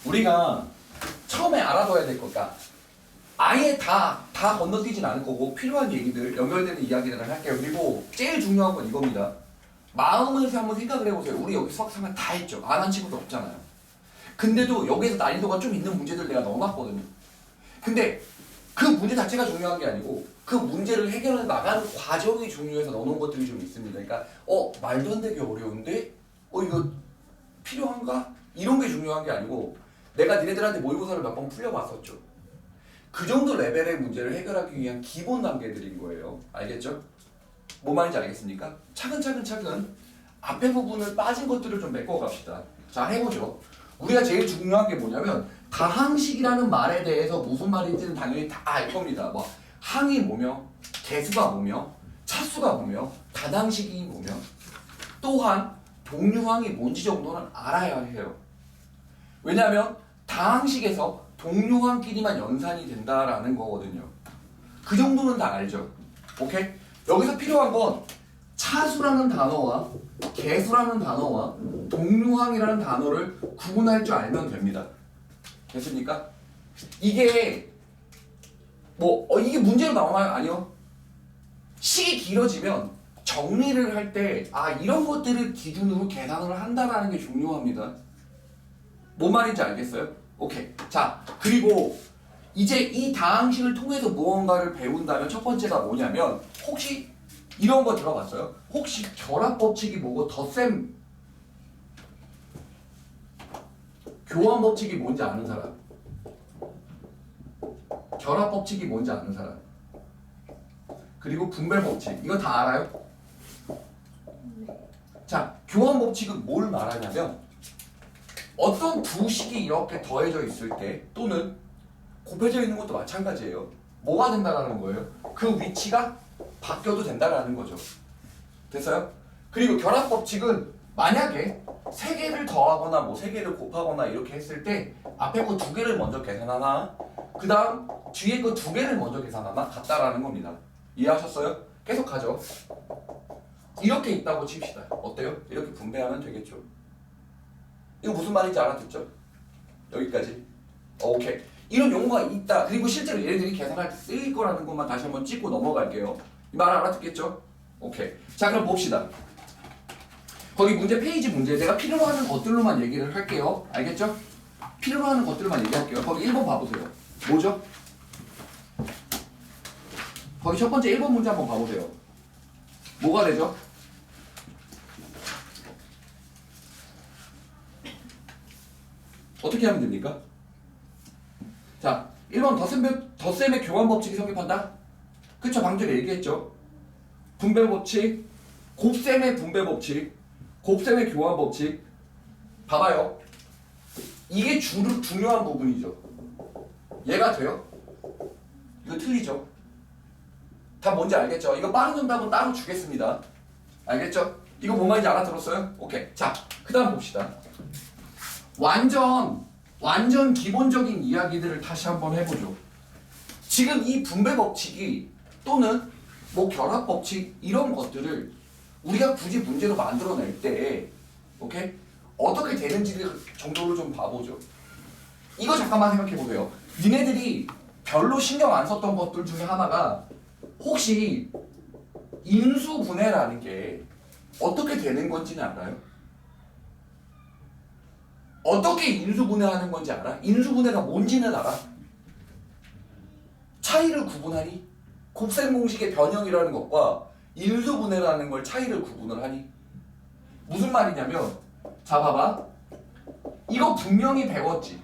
우리가 처음에 알아둬야 될 거가 아예 다 건너뛰진 않을 거고 필요한 얘기들, 연결되는 이야기들을 할게요. 그리고 제일 중요한 건 이겁니다. 마음에서 한번 생각을 해보세요. 우리 여기 수학 3학 다 했죠. 안 한 친구도 없잖아요. 근데도 여기에서 난이도가 좀 있는 문제들 내가 넣어놨거든요. 근데 그 문제 자체가 중요한 게 아니고 그 문제를 해결해 나가는 과정이 중요해서 넣어놓은 것들이 좀 있습니다. 그러니까 말도 안 되게 어려운데? 이거 필요한가? 이런 게 중요한 게 아니고 내가 니네들한테 모의고사를 몇 번 풀려봤었죠. 그 정도 레벨의 문제를 해결하기 위한 기본 단계들인 거예요. 알겠죠? 뭐 말인지 알겠습니까? 차근차근 앞에 부분을 빠진 것들을 좀 메꿔갑시다. 자, 해보죠. 우리가 제일 중요한 게 뭐냐면 다항식이라는 말에 대해서 무슨 말인지는 당연히 다 알 겁니다. 뭐 항이 뭐며 개수가 뭐며 차수가 뭐며 다항식이 뭐며 또한 동류항이 뭔지 정도는 알아야 해요. 왜냐하면 다항식에서 동류항끼리만 연산이 된다라는 거거든요. 그 정도는 다 알죠. 오케이? 여기서 필요한 건 차수라는 단어와 개수라는 단어와 동류항이라는 단어를 구분할 줄 알면 됩니다. 됐습니까? 이게 이게 문제로 나오나요? 아니요. 식이 길어지면 정리를 할 때 이런 것들을 기준으로 계산을 한다라는 게 중요합니다. 뭔 말인지 알겠어요? 오케이. 자, 그리고 이제 이 다항식을 통해서 무언가를 배운다면 첫 번째가 뭐냐면 혹시 이런 거 들어봤어요? 혹시 결합법칙이 뭐고 덧셈 교환법칙이 뭔지 아는 사람? 결합법칙이 뭔지 아는 사람? 그리고 분배법칙 이거 다 알아요? 자, 교환법칙은 뭘 말하냐면 어떤 두 식이 이렇게 더해져 있을 때 또는 곱해져 있는 것도 마찬가지예요. 뭐가 된다라는 거예요? 그 위치가 바뀌어도 된다라는 거죠. 됐어요? 그리고 결합법칙은 만약에 3개를 더하거나 3개를 곱하거나 이렇게 했을 때 앞에 거 2개를 먼저 계산하나 그 다음 뒤에 거 2개를 먼저 계산하나 같다라는 겁니다. 이해하셨어요? 계속 가죠. 이렇게 있다고 칩시다. 어때요? 이렇게 분배하면 되겠죠. 이거 무슨 말인지 알아듣죠? 여기까지. 오케이. 이런 용어가 있다. 그리고 실제로 얘네들이 계산할 때 쓰일 거라는 것만 다시 한번 찍고 넘어갈게요. 이 말 알아듣겠죠? 오케이. 자, 그럼 봅시다. 거기 페이지 문제 내가 필요로 하는 것들로만 얘기를 할게요. 알겠죠? 필요로 하는 것들만 얘기할게요. 거기 1번 봐보세요. 뭐죠? 거기 첫 번째 1번 문제 한번 봐보세요. 뭐가 되죠? 어떻게 하면 됩니까? 자, 1번 덧셈의 교환법칙이 성립한다? 그쵸? 방금 전에 얘기했죠? 분배법칙, 곱셈의 분배법칙, 곱셈의 교환법칙. 봐봐요. 이게 중요한 부분이죠. 얘가 돼요? 이거 틀리죠? 다 뭔지 알겠죠? 이거 빠른 정답은 따로 주겠습니다. 알겠죠? 이거 뭔 말인지 알아들었어요? 오케이. 자, 그 다음 봅시다. 완전 기본적인 이야기들을 다시 한번 해보죠. 지금 이 분배법칙이 또는 결합법칙 이런 것들을 우리가 굳이 문제로 만들어낼 때 오케이? 어떻게 되는지 정도를 좀 봐보죠. 이거 잠깐만 생각해보세요. 니네들이 별로 신경 안 썼던 것들 중에 하나가 혹시 인수분해라는 게 어떻게 되는 건지는 알아요? 어떻게 인수분해하는 건지 알아? 인수분해가 뭔지는 알아? 차이를 구분하니? 곱셈 공식의 변형이라는 것과 인수분해라는 걸 차이를 구분을 하니? 무슨 말이냐면 자 봐봐. 이거 분명히 배웠지?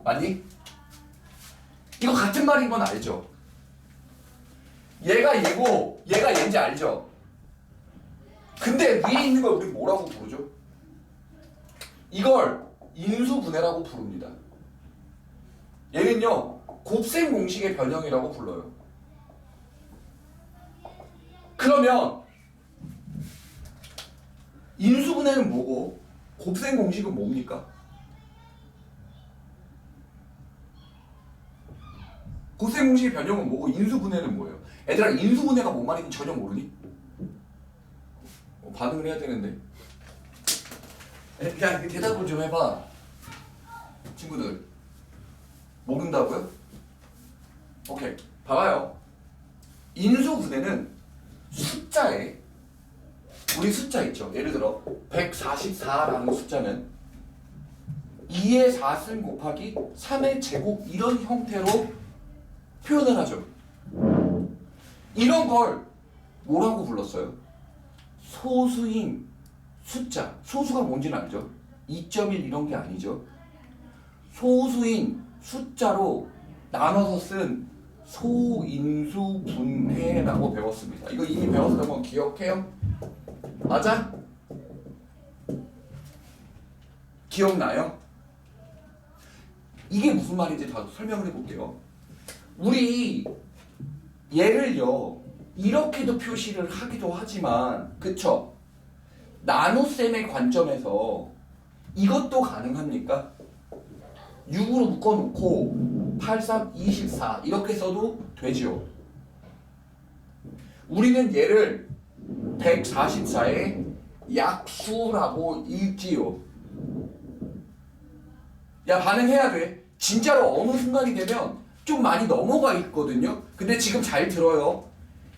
맞니? 이거 같은 말인 건 알죠? 얘가 얘고 얘가 얘인지 알죠? 근데 위에 있는 걸 우리 뭐라고 부르죠? 이걸 인수분해라고 부릅니다. 얘는요 곱셈 공식의 변형이라고 불러요. 그러면 인수분해는 뭐고 곱셈 공식은 뭡니까? 곱셈 공식의 변형은 뭐고 인수분해는 뭐예요? 얘들아 인수분해가 뭔 말인지 전혀 모르니? 반응을 해야 되는데. 그냥 대답을 좀 해봐. 친구들. 모른다고요? 오케이. 봐봐요. 인수분해는 숫자에 우리 숫자 있죠. 예를 들어 144라는 숫자는 2의 4승 곱하기 3의 제곱 이런 형태로 표현을 하죠. 이런 걸 뭐라고 불렀어요? 소수인 숫자. 소수가 뭔지는 알죠? 2.1 이런 게 아니죠. 소수인 숫자로 나눠서 쓴 소인수 분해라고 배웠습니다. 이거 이미 배웠던 건 기억해요? 맞아? 기억나요? 이게 무슨 말인지 다 설명을 해볼게요. 우리 얘를요 이렇게도 표시를 하기도 하지만 그쵸? 나눗셈의 관점에서 이것도 가능합니까? 6으로 묶어놓고 8, 3, 24 이렇게 써도 되지요. 우리는 얘를 144의 약수라고 읽지요. 야 반응해야 돼. 진짜로 어느 순간이 되면 좀 많이 넘어가 있거든요. 근데 지금 잘 들어요.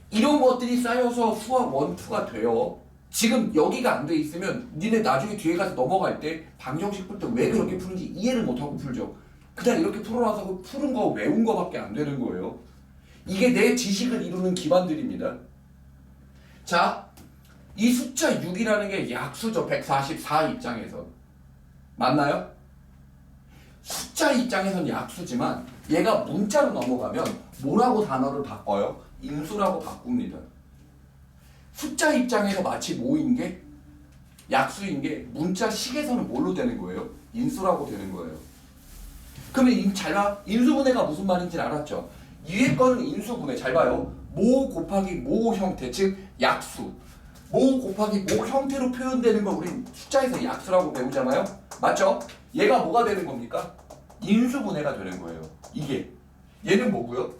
이런 것들이 쌓여서 수학 1, 2가 돼요. 지금 여기가 안 돼 있으면 니네 나중에 뒤에 가서 넘어갈 때 방정식 풀 때 왜 그렇게 푸는지 이해를 못하고 풀죠. 그냥 이렇게 풀어놔서 그 푸른 거 외운 거밖에 안 되는 거예요. 이게 내 지식을 이루는 기반들입니다. 자, 이 숫자 6이라는 게 약수죠. 144 입장에서. 맞나요? 숫자 입장에서는 약수지만 얘가 문자로 넘어가면 뭐라고 단어를 바꿔요? 인수라고 바꿉니다. 숫자 입장에서 마치 뭐인 게? 약수인 게 문자식에서는 뭘로 되는 거예요? 인수라고 되는 거예요. 그러면 잘 봐. 인수분해가 무슨 말인지 알았죠? 위에 거는 인수분해. 잘 봐요. 모 곱하기 모 형태, 즉 약수. 모 곱하기 모 형태로 표현되는 걸 우린 숫자에서 약수라고 배우잖아요. 맞죠? 얘가 뭐가 되는 겁니까? 인수분해가 되는 거예요. 이게. 얘는 뭐고요?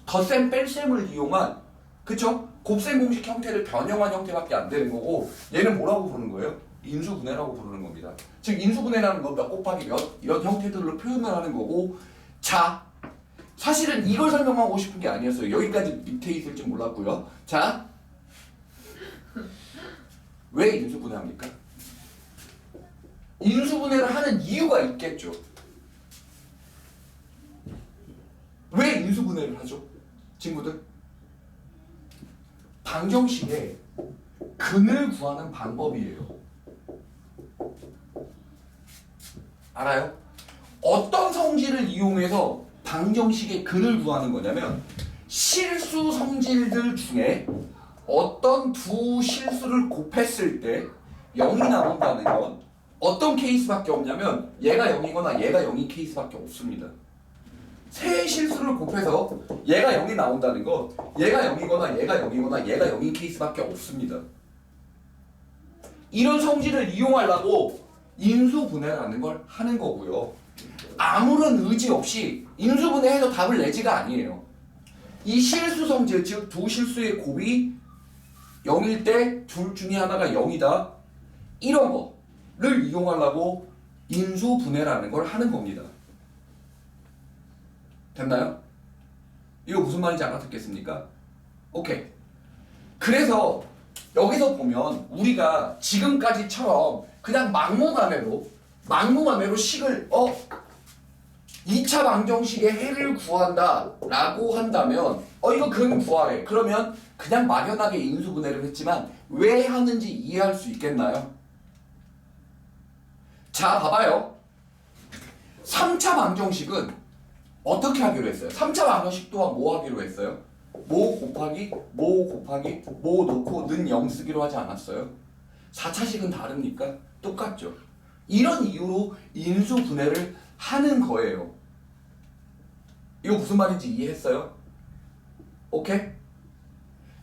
덧셈 뺄셈을 이용한 그쵸? 곱셈 공식 형태를 변형한 형태밖에 안 되는 거고 얘는 뭐라고 부르는 거예요? 인수분해라고 부르는 겁니다. 즉 인수분해라는 건 몇 곱하기 몇 이런 형태들로 표현을 하는 거고 자 사실은 이걸 설명하고 싶은 게 아니었어요. 여기까지 밑에 있을 줄 몰랐고요. 자 왜 인수분해합니까? 인수분해를 하는 이유가 있겠죠. 왜 인수분해를 하죠? 친구들 방정식의 근을 구하는 방법이에요. 알아요? 어떤 성질을 이용해서 방정식의 근을 구하는 거냐면 실수 성질들 중에 어떤 두 실수를 곱했을 때 0이 나온다는 건 어떤 케이스밖에 없냐면 얘가 0이거나 얘가 0인 케이스밖에 없습니다. 세 실수를 곱해서 얘가 0이 나온다는 건 얘가 0이거나 얘가 0이거나 얘가 0인 케이스밖에 없습니다. 이런 성질을 이용하려고 인수분해라는 걸 하는 거고요. 아무런 의지 없이 인수분해해서 답을 내지가 아니에요. 이 실수 성질, 즉 두 실수의 곱이 0일 때 둘 중에 하나가 0이다. 이런 거를 이용하려고 인수분해라는 걸 하는 겁니다. 됐나요? 이거 무슨 말인지 알아듣겠습니까? 오케이. 그래서 여기서 보면 우리가 지금까지처럼 그냥 막무가내로 식을 2차 방정식의 해를 구한다 라고 한다면 이거 근 구하래. 그러면 그냥 막연하게 인수분해를 했지만 왜 하는지 이해할 수 있겠나요? 자 봐봐요. 3차 방정식은 어떻게 하기로 했어요? 3차 방정식 또한 뭐 하기로 했어요? 모 곱하기 모 놓고 는 0 쓰기로 하지 않았어요? 4차식은 다릅니까? 똑같죠. 이런 이유로 인수분해를 하는 거예요. 이거 무슨 말인지 이해했어요? 오케이?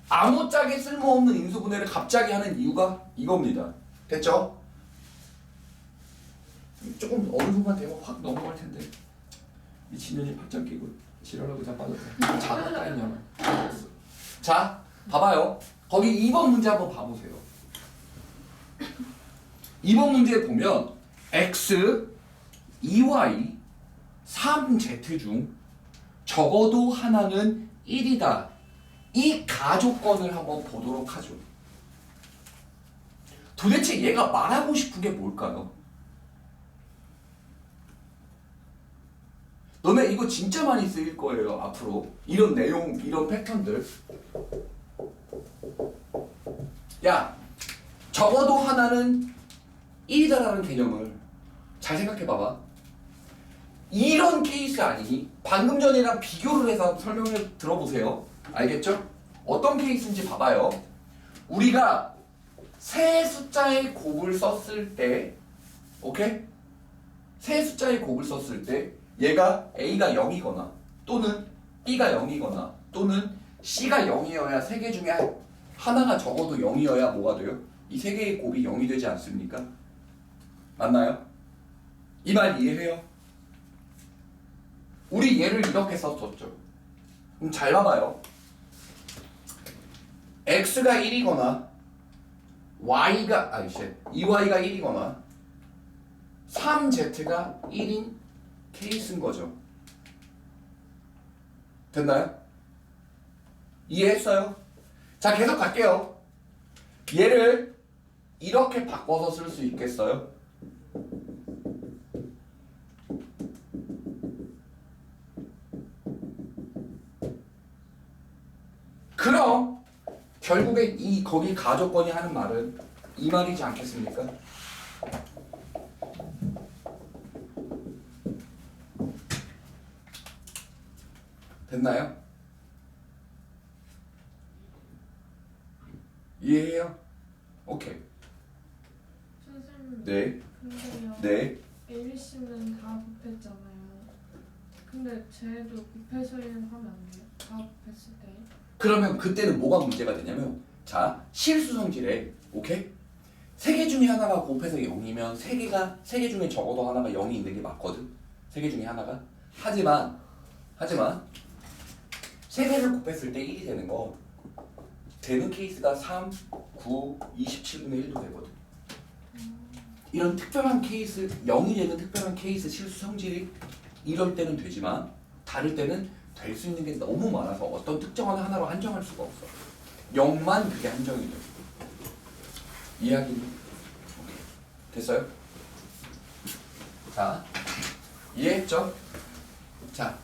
아무짝에 쓸모없는 인수분해를 갑자기 하는 이유가 이겁니다. 됐죠? 조금 어느 순간 되면 확 넘어갈 텐데 미친년이 팔짱 끼고 지랄하고 다 빠졌다. 자가 까였냐면 자 봐봐요. 거기 2번 문제 한번 봐보세요. 2번 문제에 보면 x, 2y, 3z 중 적어도 하나는 1이다. 이 가조건을 한번 보도록 하죠. 도대체 얘가 말하고 싶은 게 뭘까요? 너네 이거 진짜 많이 쓰일 거예요, 앞으로. 이런 내용, 이런 패턴들. 야, 적어도 하나는 1이다라는 개념을 잘 생각해 봐봐. 이런 케이스 아니니? 방금 전이랑 비교를 해서 설명을 들어보세요. 알겠죠? 어떤 케이스인지 봐봐요. 우리가 세 숫자의 곱을 썼을 때, 오케이? 세 숫자의 곱을 썼을 때 얘가 A가 0이거나 또는 B가 0이거나 또는 C가 0이어야 세 개 중에 하나가 적어도 0이어야 뭐가 돼요? 이 세 개의 곱이 0이 되지 않습니까? 맞나요? 이 말 이해해요? 우리 얘를 이렇게 썼었죠. 그럼 잘 봐봐요. x가 1이거나 y가 2y가 1이거나 3z가 1인 케이스인 거죠. 됐나요? 이해했어요? 자, 계속 갈게요. 얘를 이렇게 바꿔서 쓸 수 있겠어요? 그럼 결국에 이 거기 가조건이 하는 말은 이 말이지 않겠습니까? 됐나요? 이해해요? 오케이. 선생님. 네. 근데요. 네. A, B, C는 다 곱했잖아요. 근데 쟤도 곱해서 하면 안 돼요? 다 곱했을 때. 그러면 그때는 뭐가 문제가 되냐면, 자, 실수 성질에, 오케이? 세 개 중에 하나가 곱해서 0이면 세 개 중에 적어도 하나가 0이 있는 게 맞거든. 세 개 중에 하나가. 하지만 세 개를 곱했을 때 1이 되는 거 되는 케이스가 3, 9, 27분의 1도 되거든. 이런 특별한 케이스, 0이 되는 특별한 케이스 실수 성질이 이럴 때는 되지만 다를 때는 될 수 있는 게 너무 많아서 어떤 특정한 하나로 한정할 수가 없어. 0만 그게 한정이 돼. 이해하겠니? 오케이. 됐어요? 자, 이해했죠? 자,